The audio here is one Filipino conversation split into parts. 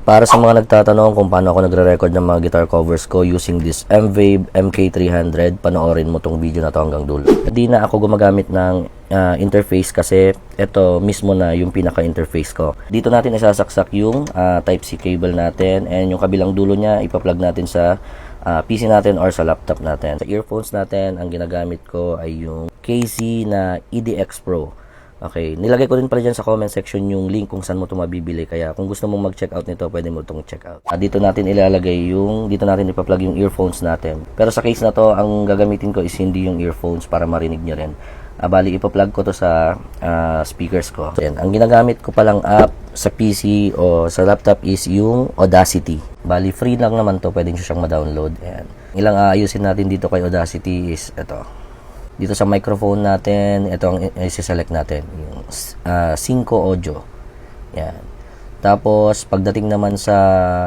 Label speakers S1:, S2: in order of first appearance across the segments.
S1: Para sa mga nagtatanong kung paano ako nagre-record ng mga guitar covers ko using this M-Wave MK300, panoorin mo tong video na to hanggang dulo. Hindi na ako gumagamit ng interface kasi ito mismo na yung pinaka-interface ko. Dito natin isasaksak yung Type-C cable natin, and yung kabilang dulo niya ipa-plug natin sa PC natin or sa laptop natin. Sa earphones natin, ang ginagamit ko ay yung KZ na EDX Pro. Okay, nilagay ko din pala dyan sa comment section yung link kung saan mo ito mabibili. Kaya kung gusto mong mag-check out nito, pwede mo itong check out. Dito natin ilalagay dito natin ipa-plug yung earphones natin. Pero sa case na to, ang gagamitin ko is hindi yung earphones para marinig nyo rin. Bali, ipa-plug ko to sa speakers ko. So, yan. Ang ginagamit ko palang app sa PC o sa laptop is yung Audacity. Bali, free lang naman to, pwede nyo siyang ma-download. Yan. Ilang aayusin natin dito kay Audacity is ito. Dito sa microphone natin, ito ang i-select natin, yung Synco Audio. Yan. Tapos, pagdating naman sa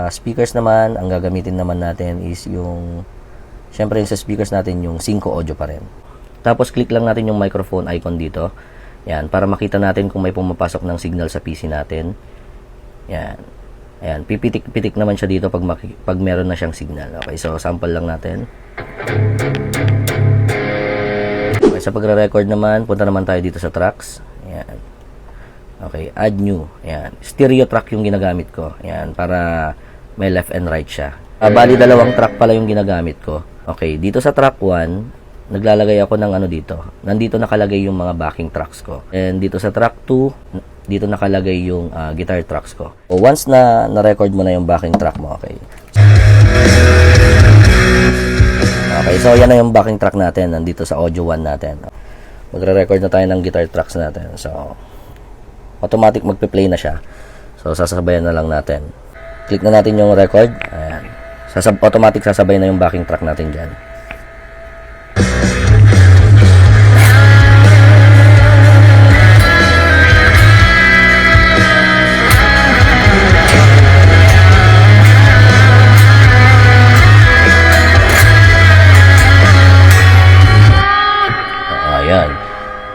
S1: speakers naman, ang gagamitin naman natin is yung, syempre yung sa speakers natin, yung Synco Audio pa rin. Tapos, click lang natin yung microphone icon dito. Yan, para makita natin kung may pumapasok ng signal sa PC natin. Yan. Ayan, pipitik-pitik naman siya dito pag meron na siyang signal. Okay, so sample lang natin. Sa pagre-record naman, punta naman tayo dito sa tracks. Ayan. Okay, add new. Ayan. Stereo track yung ginagamit ko. Ayan, para may left and right siya. Bali, dalawang track pala yung ginagamit ko. Okay, dito sa track 1, naglalagay ako ng ano dito. Nandito nakalagay yung mga backing tracks ko. And dito sa track 2, dito nakalagay yung guitar tracks ko. So, once na na-record mo na yung backing track mo, okay. Okay, so yan na yung backing track natin nandito sa audio 1 natin. Magre-record na tayo ng guitar tracks natin. So, automatic magpe-play na siya. So, sasabayan na lang natin. Click na natin yung record. Ayan. Automatic sasabay na yung backing track natin dyan.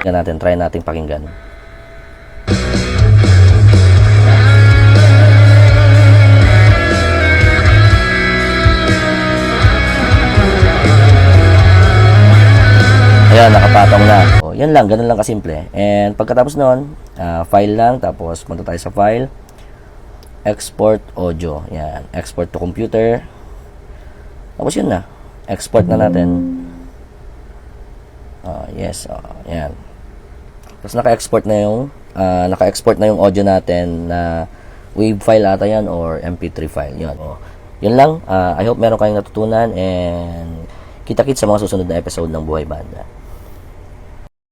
S1: Natin, try natin pakinggan. Ayan, nakapatong na. O, yan lang, ganun lang kasimple. And pagkatapos nun, file lang, tapos punta tayo sa file, export audio. Yan, export to computer. Tapos yun na, export na natin. Yes, yan. Tapos naka-export na yung audio natin na wave file ata yan or MP3 file. Yun. Yun lang. I hope meron kayong natutunan, and kita-kits sa mga susunod na episode ng Buhay Banda.